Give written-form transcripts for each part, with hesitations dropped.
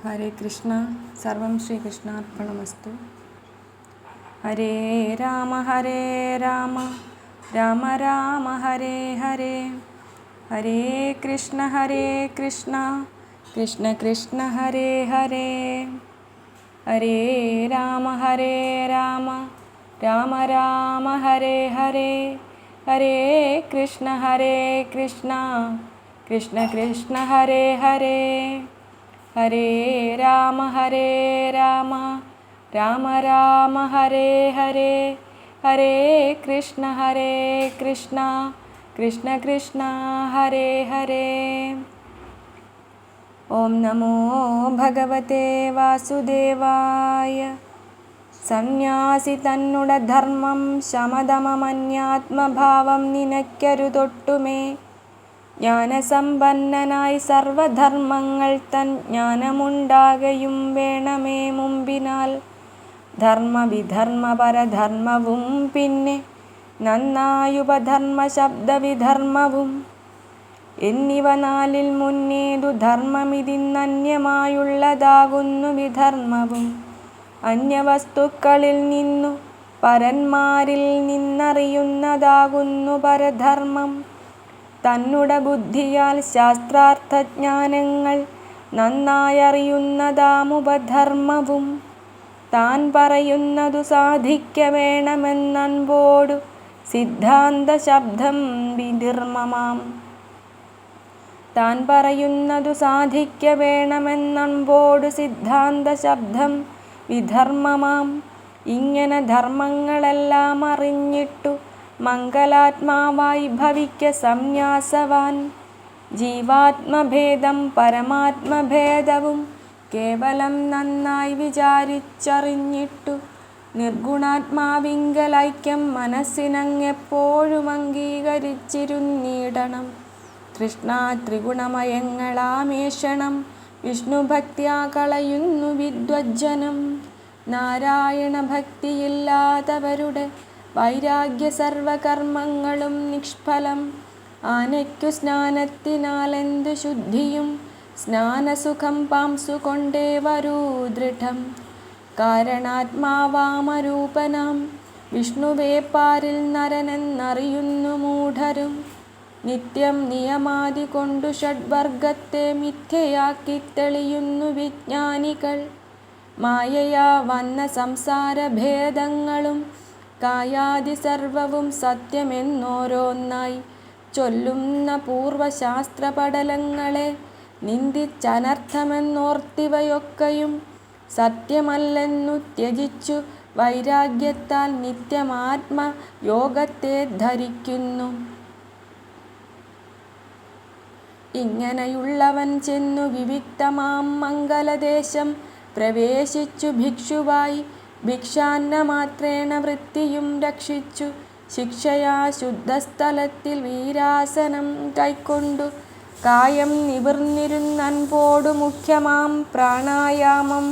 ഹരേ കൃഷ്ണ. സർവം ശ്രീകൃഷ്ണാർപ്പണമസ്തു. ഹരേ രാമ രാമ രാമ ഹരേ ഹരേ, ഹരേ കൃഷ്ണ കൃഷ്ണ കൃഷ്ണ ഹരേ ഹരേ, ഹരേ രാമ രാമ രാമ ഹരേ ഹരേ, ഹരേ കൃഷ്ണ കൃഷ്ണ കൃഷ്ണ ഹരേ ഹരേ, ഹരേ രാമ രാമ രാമ ഹരേ ഹരേ, ഹരേ കൃഷ്ണ കൃഷ്ണ കൃഷ്ണ ഹരേ ഹരേ. ഓം നമോ ഭഗവതേ വാസുദേവായ. സന്യാസി തന്നുട ധർമ്മം ശമദമമന്യാത്മഭാവം നിനയ്ക്കരുതൊട്ടുമേ. ജ്ഞാനസമ്പന്നനായി സർവധർമ്മങ്ങൾ തൻ ജ്ഞാനമുണ്ടാകയും വേണമേ മുമ്പിനാൽ. ധർമ്മവിധർമ്മ പരധർമ്മവും പിന്നെ നന്നായുപധർമ്മ ശബ്ദവിധർമ്മവും എന്നിവ നാലിൽ മുന്നേതു ധർമ്മമിതിന്നന്യമായുള്ളതാകുന്നു വിധർമ്മവും. അന്യവസ്തുക്കളിൽ നിന്നു പരന്മാരിൽ നിന്നറിയുന്നതാകുന്നു പരധർമ്മം. തന്നുട ബുദ്ധിയാൽ ശാസ്ത്രാർത്ഥജ്ഞാനങ്ങൾ നന്നായറിയുന്നതാമുപധർമ്മവും. താൻ പറയുന്നതു സാധിക്ക വേണമെന്നൻപോടു സിദ്ധാന്ത ശബ്ദം വിധർമ്മമാം. താൻ പറയുന്നതു സാധിക്ക വേണമെന്നൻപോടു സിദ്ധാന്ത ശബ്ദം വിധർമ്മമാം. ഇങ്ങനെ ധർമ്മങ്ങളെല്ലാം അറിഞ്ഞിട്ടു മംഗലാത്മാവായി ഭവിക്ക സംന്യാസവാൻ. ജീവാത്മഭേദം പരമാത്മഭേദവും കേവലം നന്നായി വിചാരിച്ചറിഞ്ഞിട്ടു നിർഗുണാത്മാവിങ്കലൈക്യം മനസ്സിനങ്ങെപ്പോഴും അംഗീകരിച്ചിരുന്നിടണം. തൃഷ്ണാ ത്രിഗുണമയങ്ങളാമേഷണം വിഷ്ണുഭക്തിയാ കളയുന്നു വിദ്വജ്ജനം. നാരായണ ഭക്തിയില്ലാത്തവരുടെ വൈരാഗ്യ സർവകർമ്മങ്ങളും നിഷ്ഫലം. ആനയ്ക്കു സ്നാനത്തിനാലെന്തു ശുദ്ധിയും സ്നാനസുഖം പാംസുകൊണ്ടേ വരൂ ദൃഢം. കാരണാത്മാവാമരൂപനാം വിഷ്ണുവേ പാരിൽ നരനെന്നറിയുന്നു മൂഢരും. നിത്യം നിയമാദി കൊണ്ടു ഷഡ്വർഗത്തെ മിഥ്യയാക്കി തെളിയുന്നു വിജ്ഞാനികൾ. മായയാ വന്ന സംസാരഭേദങ്ങളും കായാദി സർവവും സത്യമെന്നോരോന്നായി ചൊല്ലുന്ന പൂർവശാസ്ത്രപടലങ്ങളെ നിന്ദിച്ചനർത്ഥമെന്നോർത്തിവയൊക്കെയും സത്യമല്ലെന്നു ത്യജിച്ചു വൈരാഗ്യത്താൽ നിത്യമാത്മയോഗത്തെ ധരിക്കുന്നു. ഇങ്ങനെയുള്ളവൻ ചെന്നു വിവിക്തമാം മംഗലദേശം പ്രവേശിച്ചു ഭിക്ഷുവായി ഭിക്ഷാന്നമാത്രേണ വൃത്തിയും രക്ഷിച്ചു ശിക്ഷയാ ശുദ്ധസ്ഥലത്തിൽ വീരാസനം കൈക്കൊണ്ടു കായം നിവർന്നിരുന്നൻപോടു മുഖ്യമാം പ്രാണായാമം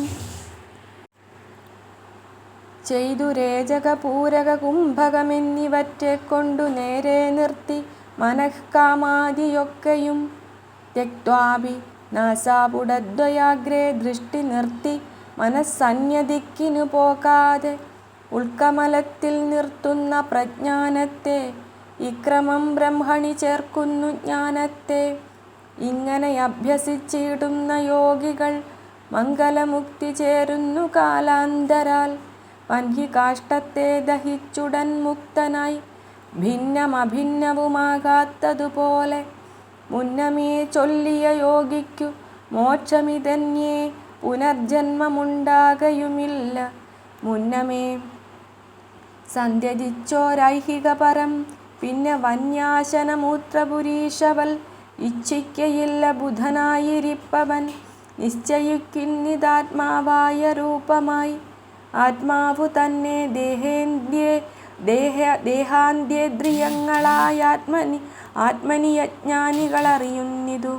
ചെയ്തു രേചക പൂരക കുംഭകമെന്നിവറ്റെ കൊണ്ടു നേരെ നിർത്തി മനഃകാമാദിയൊക്കെയും ത്യക്ത്വാപി നാസാപുടദ്വയാഗ്രേ ദൃഷ്ടി നിർത്തി മനസ്സന്യദിക്കിനു പോകാതെ ഉൾക്കമലത്തിൽ നിർത്തുന്ന പ്രജ്ഞാനത്തെ ഇക്രമം ബ്രഹ്മണി ചേർക്കുന്നു ജ്ഞാനത്തെ. ഇങ്ങനെ അഭ്യസിച്ചിടുന്ന യോഗികൾ മംഗലമുക്തി ചേരുന്നു കാലാന്തരാൽ. വന്ഹികാഷ്ടത്തെ ദഹിച്ചുടൻ മുക്തനായി ഭിന്നമഭിന്നവുമാകാത്തതുപോലെ മുന്നമേ ചൊല്ലിയ യോഗിക്കു മോക്ഷമിതന്യേ പുനർജന്മമുണ്ടാകയുമില്ല. മുന്നമേ സന്ധ്യജിച്ചോരൈഹിക പരം പിന്നെ വന്യാശനമൂത്രപുരീഷവൽ ഇച്ഛിക്കയില്ല ബുധനായിരിപ്പവൻ നിശ്ചയിക്കുന്നിതാത്മാവായ രൂപമായി. ആത്മാവു തന്നെ ദേഹാന്ത്യേന്ദ്രിയങ്ങളായാത്മനി യജ്ഞാനികളറിയുന്നിതു.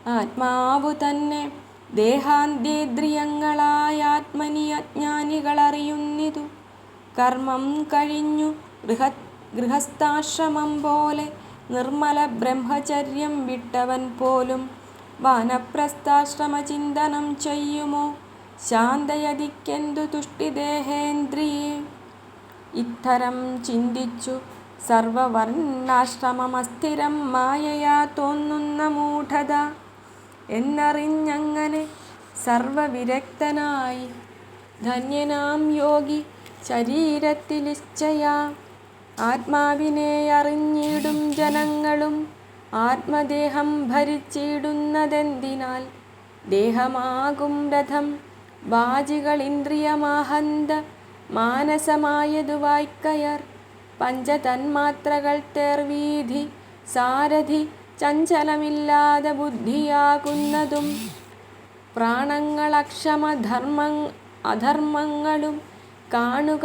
ആത്മാവു തന്നെ ദേഹാന്ത്യേന്ദ്രിയങ്ങളായാത്മനി യജ്ഞാനികളറിയുന്നിതു. കർമ്മം കഴിഞ്ഞു ഗൃഹസ്ഥാശ്രമം പോലെ നിർമ്മല ബ്രഹ്മചര്യം വിട്ടവൻ പോലും വാനപ്രസ്ഥാശ്രമചിന്തനം ചെയ്യുമോ ശാന്തയതിക്കെന്തു തുഷ്ടിദേഹേന്ദ്രിയേ. ഇത്തരം ചിന്തിച്ചു സർവവർണ്ണാശ്രമമസ്ഥിരം മായയാ തോന്നുന്ന മൂഢത എന്നറിഞ്ഞങ്ങനെ സർവവിരക്തനായി ധന്യനാം യോഗി ശരീരത്തിലിച്ഛയാ ആത്മാവിനെ അറിഞ്ഞിടും ജനങ്ങളും ആത്മദേഹം ഭരിച്ചിടുന്നതെന്തിനാൽ. ദേഹമാകും രഥം വാചികളിന്ദ്രിയമാഹന്ത മാനസമായതു വായ്ക്കയർ പഞ്ചതന്മാത്രകൾ തേർവീധി സാരഥി ചഞ്ചലമില്ലാതെ ബുദ്ധിയാകുന്നതും അധർമ്മങ്ങളും കാണുക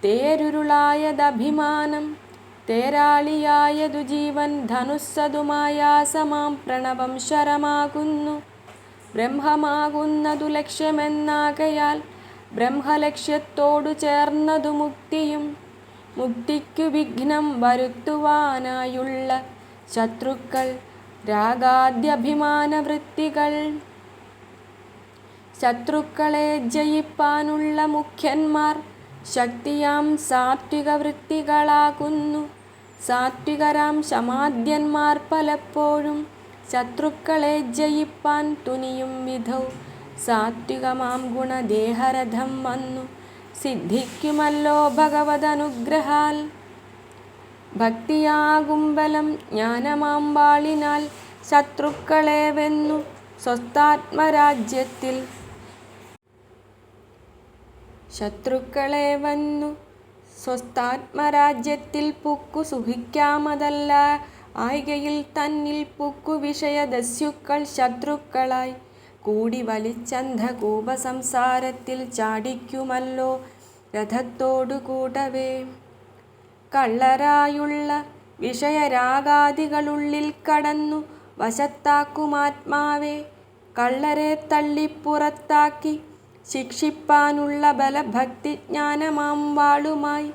തേരുരുളായതഭിമാനം തേരാളിയായതു ജീവൻ ധനുസ്സതുമായാസമാം പ്രണവം ശരമാകുന്നു. ബ്രഹ്മമാകുന്നതു ലക്ഷ്യമെന്നാകയാൽ ബ്രഹ്മലക്ഷ്യത്തോടു ചേർന്നതു മുക്തിയും. മുക്തിക്കു വിഘ്നം വരുത്തുവാനായുള്ള ശത്രുക്കൾ രാഗാദ്യഭിമാനവൃത്തികൾ. ശത്രുക്കളെ ജയിപ്പാനുള്ള മുഖ്യന്മാർ ശക്തിയാം സാത്വിക വൃത്തികളാകുന്നു. സാത്വികരാം ശമാദ്യന്മാർ പലപ്പോഴും ശത്രുക്കളെ ജയിപ്പാൻ തുനിയും വിധൗ സാത്വികമാം ഗുണദേഹരഥം വന്നു സിദ്ധിക്കുമല്ലോ ഭഗവദനുഗ്രഹാൽ. ഭക്തിയാകും ബലം ജ്ഞാനമാം വാളിനാൽ ശത്രുക്കളെ വെന്നു സ്വസ്ഥാത്മരാജ്യത്തിൽ. ശത്രുക്കളെ വന്നു സ്വസ്ഥാത്മരാജ്യത്തിൽ പുക്കു സുഖിക്കാമതല്ല ആയികയിൽ തന്നിൽ പുക്കു വിഷയദസ്യുക്കൾ ശത്രുക്കളായി കൂടി വലിച്ചന്ധകൂപ സംസാരത്തിൽ ചാടിക്കുമല്ലോ രഥത്തോടു കൂടവേ. കള്ളരായുള്ള വിഷയരാഗാദികളുള്ളിൽ കടന്നു വശത്താക്കുമാത്മാവെ കള്ളരെ തള്ളിപ്പുറത്താക്കി ശിക്ഷിപ്പാനുള്ള ബലഭക്തിജ്ഞാനമാം വാളുമായി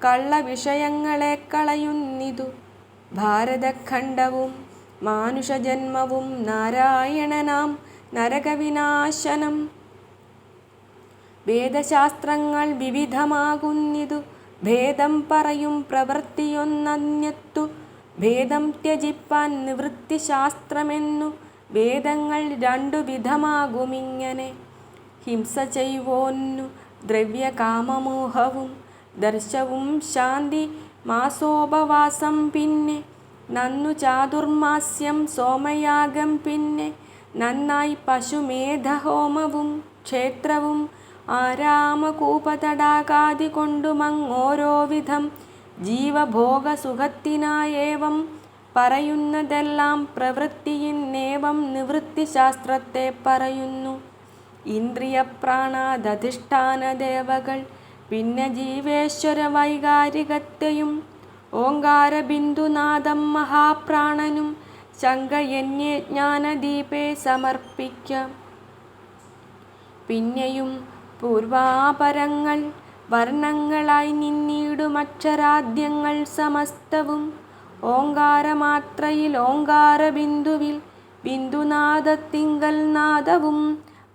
കള്ളവിഷയങ്ങളെ കളയുന്നിതു ഭാരതഖണ്ഡവും മാനുഷജന്മവും നാരായണനാം നരകവിനാശനം. വേദശാസ്ത്രങ്ങൾ വിവിധമാകുന്നിതു ഭേദം പറയും പ്രവൃത്തിയൊന്നന്യത്തു ഭേദം ത്യജിപ്പാൻ നിവൃത്തിശാസ്ത്രമെന്നു വേദങ്ങൾ രണ്ടു വിധമാകുമിങ്ങനെ. ഹിംസ ചെയ്വോന്നു ദ്രവ്യകാമമോഹവും ദർശവും ശാന്തി മാസോപവാസം പിന്നെ നന്നു ചാതുർമാസ്യം സോമയാഗം പിന്നെ നന്നായി പശുമേധഹോമവും ക്ഷേത്രവും ആരാമകൂപതടാകാദി കൊണ്ടുമങ്ങോരോ വിധം ജീവഭോഗസുഖത്തിനായേവം പറയുന്നതെല്ലാം പ്രവൃത്തിയിന്നേവം നിവൃത്തിശാസ്ത്രത്തെ പറയുന്നു. ഇന്ദ്രിയപ്രാണാദധിഷ്ഠാന ദേവകൾ പിന്നെ ജീവേശ്വര വൈകാരികത്തെയും ഓങ്കാരബിന്ദുനാദം മഹാപ്രാണനും ശങ്കയന്യേ ജ്ഞാനദീപേ സമർപ്പിക്കാം. പിന്നെയും പൂർവാപരങ്ങൾ വർണ്ണങ്ങളായി നിന്നിടുമക്ഷരാദ്യങ്ങൾ സമസ്തവും ഓങ്കാരമാത്രയിൽ ഓങ്കാരബിന്ദുവിൽ ബിന്ദുനാദത്തിങ്കൽ നാദവും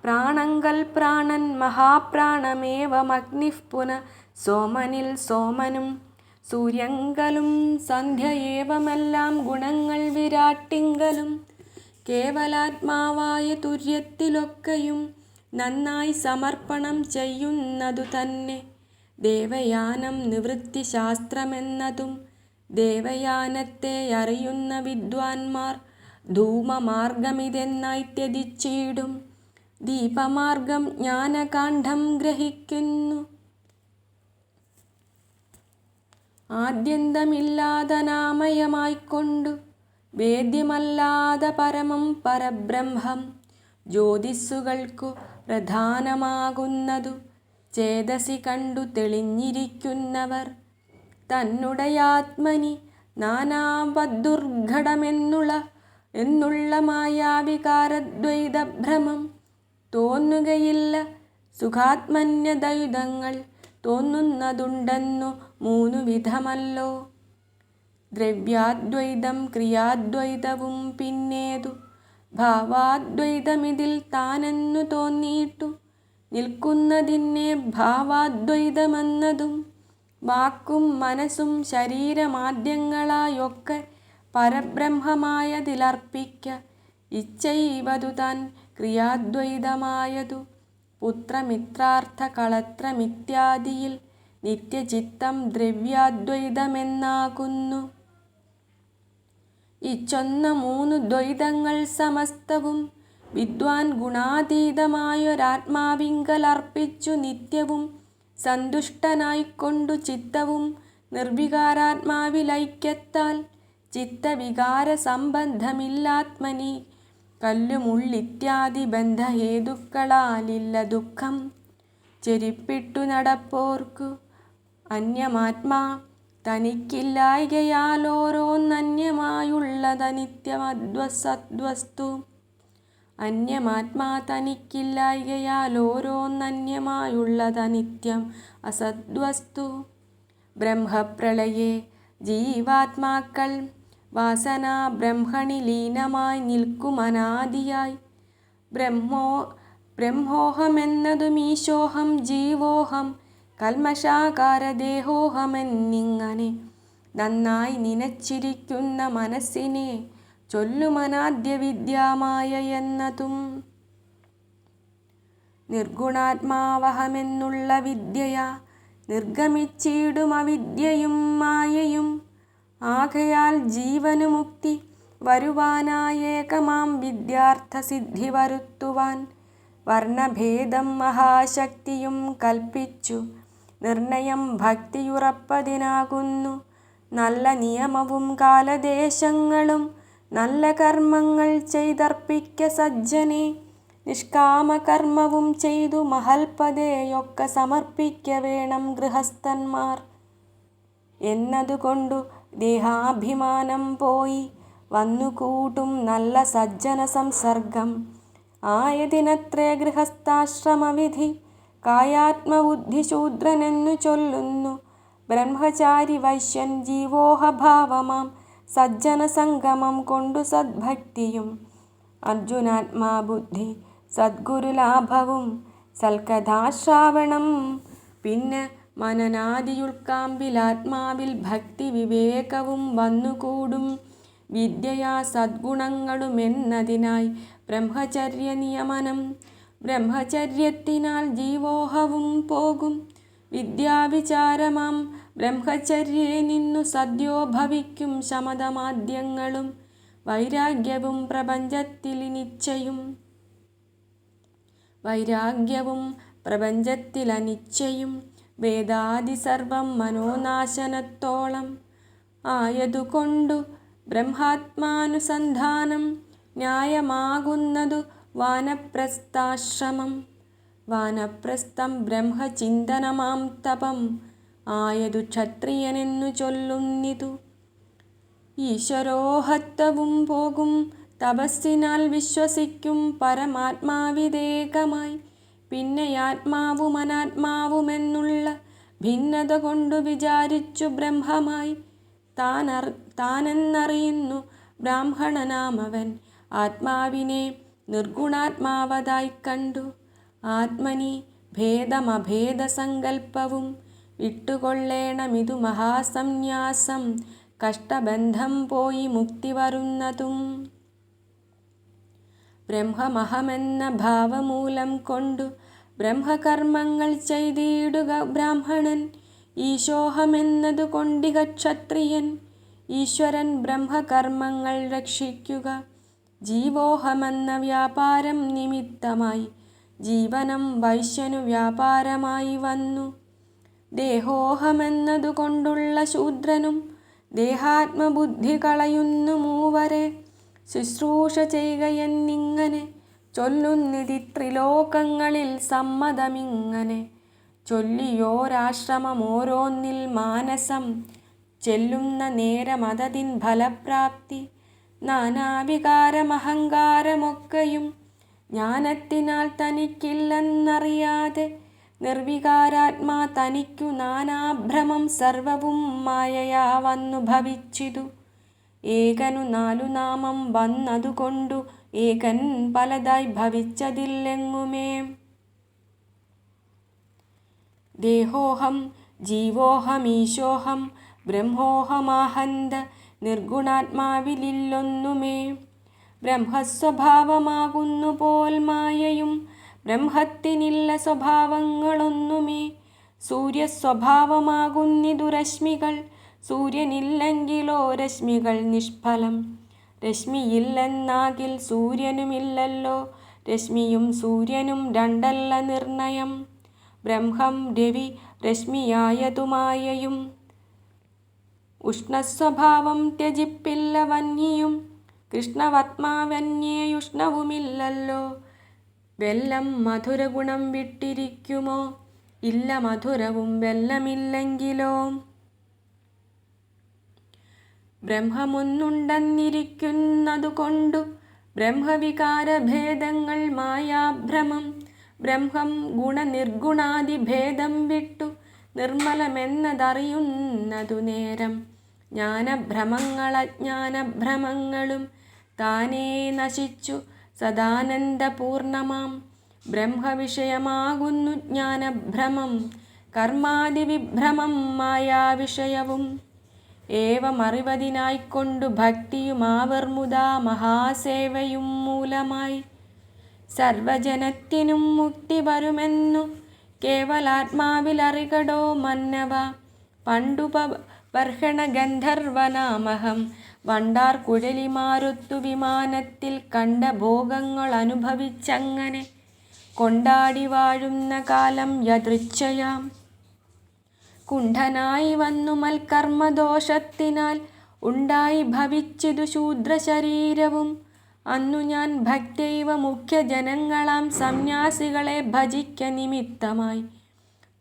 പ്രാണങ്കൽ പ്രാണൻ മഹാപ്രാണമേവമഗ്നിഃ പുന സോമനിൽ സോമനും സൂര്യങ്കലും സന്ധ്യയേവമെല്ലാം ഗുണങ്ങൾ വിരാട്ടിങ്കലും കേവലാത്മാവായ തുര്യത്തിലൊക്കെയും നന്നായി സമർപ്പണം ചെയ്യുന്നതു തന്നെ ദേവയാനം നിവൃത്തിശാസ്ത്രമെന്നതും. ദേവയാനത്തെ അറിയുന്ന വിദ്വാൻമാർ ധൂമമാർഗമിതെന്നായി ത്യജിച്ചിടും. ദീപമാർഗം ജ്ഞാനകാന്ഡം ഗ്രഹിക്കുന്നു. ആദ്യന്തമില്ലാതനാമയമായിക്കൊണ്ടു വേദ്യമല്ലാത പരമം പരബ്രഹ്മം ജ്യോതിസ്സുകൾക്കു പ്രധാനമാകുന്നതു ചേതസി കണ്ടു തെളിഞ്ഞിരിക്കുന്നവർ തന്നുടയാത്മനി നാനാവദുർഘടമെന്നുള്ള മായാവികാരദ്വൈതഭ്രമം തോന്നുകയില്ല. സുഖാത്മന്യദ്വൈതങ്ങൾ തോന്നുന്നതുണ്ടെന്നു മൂന്നു വിധമല്ലോ. ദ്രവ്യാദ്വൈതം ക്രിയാദ്വൈതവും പിന്നേതു ഭാവാദ്വൈതമിതിൽ താനെന്നു തോന്നിയിട്ടു നിൽക്കുന്നതിനെ ഭാവാദ്വൈതമെന്നതും വാക്കും മനസ്സും ശരീരമാദ്യങ്ങളായൊക്കെ പരബ്രഹ്മമായതിലർപ്പിക്ക ഇച്ഛൈവതു താൻ ക്രിയാദ്വൈതമായതു പുത്രമിത്രാർത്ഥ കളത്രമിത്യാദിയിൽ നിത്യചിത്തം ദ്രവ്യാദ്വൈതമെന്നാകുന്നു. ഇച്ചൊന്ന മൂന്നു ദ്വൈതങ്ങൾ സമസ്തവും വിദ്വാൻ ഗുണാതീതമായൊരാത്മാവിങ്കലർപ്പിച്ചു നിത്യവും സന്തുഷ്ടനായിക്കൊണ്ടു ചിത്തവും നിർവികാരാത്മാവിലൈക്യത്താൽ ചിത്തവികാര സംബന്ധമില്ലാത്മനി കല്ലുമുള്ളിത്യാദി ബന്ധഹേതുക്കളാലില്ല ദുഃഖം ചെരിപ്പിട്ടു നടപ്പോർക്കു. അന്യമാത്മാ തനിക്കില്ലായ്കയാലോരോന്നന്യമായുള്ളതനിത്യമദ്വസദ്വസ്തു. അന്യമാത്മാ തനിക്കില്ലായ്കയാലോരോന്നന്യമായുള്ളതനിത്യം അസദ്വസ്തു. ബ്രഹ്മപ്രളയേ ജീവാത്മാക്കൾ വാസനാ ബ്രഹ്മണി ലീനമായി നിൽക്കുമനാദിയായി ബ്രഹ്മോഹമെന്നതും ഈശോഹം ജീവോഹം കൽമഷാകാരദേഹോഹമെന്നിങ്ങനെ നന്നായി നിനച്ചിരിക്കുന്ന മനസ്സിനെ ചൊല്ലുമനാദ്യവിദ്യാമായ എന്നതും. നിർഗുണാത്മാവഹമെന്നുള്ള വിദ്യയാ നിർഗമിച്ചിടും അവിദ്യയും മായയും. ആകയാൽ ജീവനു മുക്തി വരുവാനായേകമാം വിദ്യാർത്ഥസിദ്ധി വരുത്തുവാൻ വർണ്ണഭേദം മഹാശക്തിയും കൽപ്പിച്ചു നിർണയം ഭക്തിയുറപ്പതിനാകുന്നു. നല്ല നിയമവും കാലദേശങ്ങളും നല്ല കർമ്മങ്ങൾ ചെയ്തർപ്പിക്ക സജ്ജനെ. നിഷ്കാമകർമ്മവും ചെയ്തു മഹൽപതയൊക്കെ സമർപ്പിക്ക വേണം ഗൃഹസ്ഥന്മാർ. എന്നതുകൊണ്ടു ദേഹാഭിമാനം പോയി വന്നുകൂട്ടും നല്ല സജ്ജന സംസർഗം ആയതിനത്രേ ഗൃഹസ്ഥാശ്രമവിധി. കായാത്മബുദ്ധിശൂദ്രനെന്നു ചൊല്ലുന്നു ബ്രഹ്മചാരി വൈശ്യൻ ജീവോഹഭാവമാം സജ്ജന സംഗമം കൊണ്ടു സദ്ഭക്തിയും അർജുനാത്മാബുദ്ധി സദ്ഗുരുലാഭവും സൽക്കഥാശ്രാവണം പിന്നെ മനനാദിയുൾക്കാമ്പിലാത്മാവിൽ ഭക്തി വിവേകവും വന്നുകൂടും വിദ്യയാ സദ്ഗുണങ്ങളുമെന്നതിനായി ബ്രഹ്മചര്യ നിയമനം. ബ്രഹ്മചര്യത്തിനാൽ ജീവോഹവും പോകും. വിദ്യാവിചാരമാം ബ്രഹ്മചര്യേ നിന്നു സദ്യോ ഭവിക്കും ശമതമാദ്യങ്ങളും വൈരാഗ്യവും പ്രപഞ്ചത്തിലിനിച്ഛയും. വേദാദി സർവം മനോനാശനത്തോളം ആയതുകൊണ്ടു ബ്രഹ്മാത്മാനുസന്ധാനം ന്യായമാകുന്നതു വാനപ്രസ്ഥാശ്രമം. വാനപ്രസ്ഥം ബ്രഹ്മചിന്തനമാം തപം ആയതു ക്ഷത്രിയനെന്നു ചൊല്ലുന്നിതു. ഈശ്വരോഹത്വവും പോകും തപസ്സിനാൽ വിശ്വസിക്കും പരമാത്മാവിദേകമായി. പിന്നെ ആത്മാവും അനാത്മാവുമെന്നുള്ള ഭിന്നത കൊണ്ടു വിചാരിച്ചു ബ്രഹ്മമായി താനെന്നറിയുന്നു ബ്രാഹ്മണനാമവൻ. ആത്മാവിനെ നിർഗുണാത്മാവതായി കണ്ടു ആത്മനി ഭേദമഭേദസങ്കൽപ്പവും വിട്ടുകൊള്ളേണമിതു മഹാസന്യാസം. കഷ്ടബന്ധം പോയി മുക്തി വരുന്നതും ബ്രഹ്മമഹമെന്ന ഭാവമൂലം കൊണ്ടു ബ്രഹ്മകർമ്മങ്ങൾ ചെയ്തിടുക ബ്രാഹ്മണൻ. ഈശോഹമെന്നതു കൊണ്ടിക ക്ഷത്രിയൻ. ഈശ്വരൻ ബ്രഹ്മകർമ്മങ്ങൾ രക്ഷിക്കുക. ജീവോഹമെന്ന വ്യാപാരം നിമിത്തമായി ജീവനം വൈശ്യനു വ്യാപാരമായി വന്നു. ദേഹോഹമെന്നതു കൊണ്ടുള്ള ശൂദ്രനും ദേഹാത്മബുദ്ധി കളയുന്നു മൂവരെ ശുശ്രൂഷ ചെയ്യുകയെന്നിങ്ങനെ ചൊല്ലുന്നിതി ത്രിലോകങ്ങളിൽ സമ്മതമിങ്ങനെ. ചൊല്ലിയോരാശ്രമമോരോന്നിൽ മാനസം ചെല്ലുന്ന നേരമതതിൻ ഫലപ്രാപ്തി. നാനാവികാരമഹങ്കാരമൊക്കെയും ജ്ഞാനത്തിനാൽ തനിക്കില്ലെന്നറിയാതെ നിർവികാരാത്മാ തനിക്കു നാനാഭ്രമം സർവവും മായയാ വന്നു ഭവിച്ചിതു. ഏകനു നാലു നാമം വന്നതുകൊണ്ടു ഏകൻ പലതായി ഭവിച്ചതില്ലെങ്ങുമേ. ദേഹോഹം ജീവോഹമീശോഹം ബ്രഹ്മോഹമാഹന്ത നിർഗുണാത്മാവിലില്ലൊന്നുമേ. ബ്രഹ്മസ്വഭാവമാകുന്നു പോൽ മായയും ബ്രഹ്മത്തിനില്ല സ്വഭാവങ്ങളൊന്നുമേ. സൂര്യസ്വഭാവമാകുന്നിതു രശ്മികൾ, സൂര്യനില്ലെങ്കിലോ രശ്മികൾ നിഷ്ഫലം. രശ്മിയില്ലെന്നാകിൽ സൂര്യനുമില്ലല്ലോ, രശ്മിയും സൂര്യനും രണ്ടല്ല നിർണയം. ബ്രഹ്മം രവി രശ്മിയായതു മായയും, ഉഷ്ണസ്വഭാവം ത്യജിപ്പില്ല വന്യയും. കൃഷ്ണവത്മാവന്യേയുഷ്ണവുമില്ലല്ലോ, വെല്ലം മധുരഗുണം വിട്ടിരിക്കുമോ? ഇല്ല മധുരവും വെല്ലമില്ലെങ്കിലോ. ബ്രഹ്മമൊന്നുണ്ടെന്നിരിക്കുന്നതുകൊണ്ടു ബ്രഹ്മവികാരഭേദങ്ങൾ മായാഭ്രമം. ബ്രഹ്മം ഗുണനിർഗുണാദിഭേദം വിട്ടു നിർമ്മലമെന്നതറിയുന്നതു നേരം. ജ്ഞാനഭ്രമങ്ങളജ്ഞാനഭ്രമങ്ങളും താനേ നശിച്ചു സദാനന്ദപൂർണമാം. ബ്രഹ്മവിഷയമാകുന്നു ജ്ഞാനഭ്രമം, കർമാദിവിഭ്രമം മായാവിഷയവും. ഏവമറിവതിനായിക്കൊണ്ടു ഭക്തിയുമാവർമുദാ മഹാസേവയും മൂലമായി സർവജനത്തിനും മുക്തി വരുമെന്നു കേവലാത്മാവിലറികടോ മന്നവ. പണ്ടു ബർഹണ ഗന്ധർവനാമഹം വണ്ടാർ കുഴലിമാരൊത്തു വിമാനത്തിൽ കണ്ട ഭോഗങ്ങളനുഭവിച്ചങ്ങനെ കൊണ്ടാടി വാഴുന്ന കാലം യദൃച്ഛയാം കുണ്ഠനായി വന്നു മൽക്കർമ്മദോഷത്തിനാൽ ഉണ്ടായി ഭവിച്ചിതു ശൂദ്രശരീരവും. അന്നു ഞാൻ ഭക്തൈവ മുഖ്യജനങ്ങളാം സന്യാസികളെ ഭജിക്ക നിമിത്തമായി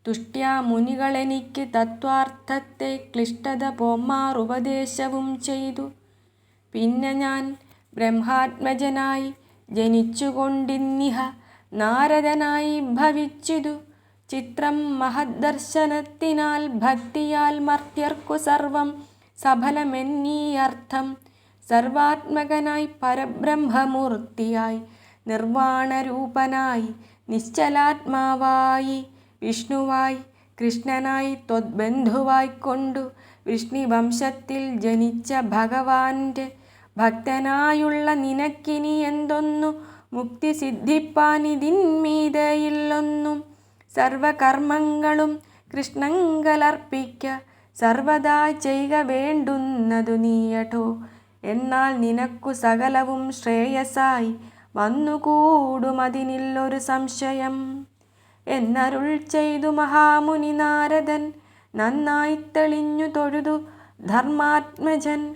തുഷ്ട്യാ മുനികളെനിക്ക് തത്വാർത്ഥത്തെ ക്ലിഷ്ടത പോമ്മാറുപദേശവും ചെയ്തു. പിന്നെ ഞാൻ ബ്രഹ്മാത്മജനായി ജനിച്ചുകൊണ്ടിന്നിഹ നാരദനായി ഭവിച്ചിതു. ചിത്രം മഹദ്ദർശനത്തിനാൽ ഭക്തിയാൽ മർത്യർക്കു സർവം സഫലമെന്നീ അർത്ഥം. സർവാത്മകനായി പരബ്രഹ്മമൂർത്തിയായി നിർവാണരൂപനായി നിശ്ചലാത്മാവായി വിഷ്ണുവായി കൃഷ്ണനായി ത്വദ്ബന്ധുവായിക്കൊണ്ടു വൃഷ്ണിവംശത്തിൽ ജനിച്ച ഭഗവാന്റെ ഭക്തനായുള്ള നിനക്കിനി എന്തൊന്നു മുക്തി സിദ്ധിപ്പാനിതിന്മീതയില്ലൊന്നും. സർവകർമ്മങ്ങളും കൃഷ്ണങ്കലർപ്പിക്ക സർവദാ ചെയ്ക വേണ്ടുന്നതു നീയടോ. എന്നാൽ നിനക്കു സകലവും ശ്രേയസായി വന്നുകൂടുമതിനില്ലൊരു സംശയം എന്നരുൾ ചെയ്തു മഹാമുനി നാരദൻ. നന്നായി തെളിഞ്ഞു തൊഴുതു ധർമാത്മജൻ.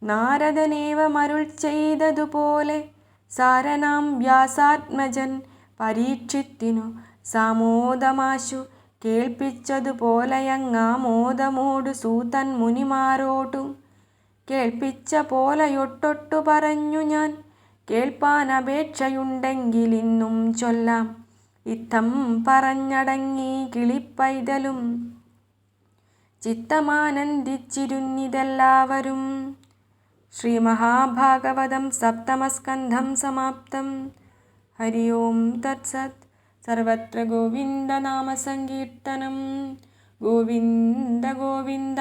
നാരദനേവമരുൾ ചെയ്തതുപോലെ സാരനാം വ്യാസാത്മജൻ പരീക്ഷിത്തിനു സാമോദമാശു കേൾപ്പിച്ചതുപോലെയങ്ങാമോദമോടു സൂതൻ മുനിമാരോടും കേൾപ്പിച്ച പോലെയൊട്ടൊട്ടു പറഞ്ഞു ഞാൻ. കേൾപ്പാനപേക്ഷയുണ്ടെങ്കിലിന്നും ചൊല്ലാം. ഇത്തം പറഞ്ഞടങ്ങി കിളിപ്പൈതലും ചിത്തമാനന്ദിച്ചിരുന്നിതെല്ലാവരും. ശ്രീമഹാഭാഗവതം സപ്തമസ്കന്ധം സമാപ്തം. ഹരി ഓം തത്സത്. സർവത്ര ഗോവിന്ദനാമസങ്കീർത്തനം. ഗോവിന്ദ ഗോവിന്ദ.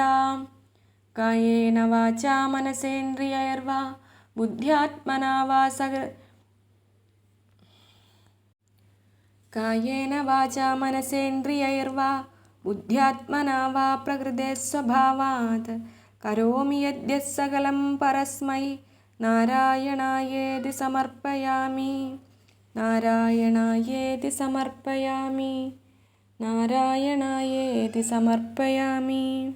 കായേന വാചാ മനസേന്ദ്രിയൈർവാ ബുദ്ധ്യാത്മനാ വാ കായേന വാചാ മനസേന്ദ്രിയൈർവാ ബുദ്ധ്യാത്മനാ വാ പ്രകൃതേ സ്വഭാവാത് കരോമി യദ്യത് സകലം പരസ്മൈ നാരായണായേതി സമർപ്പയാമി. നാരായണായേതി സമർപ്പയാമി. നാരായണായേതി സമർപ്പയാമി.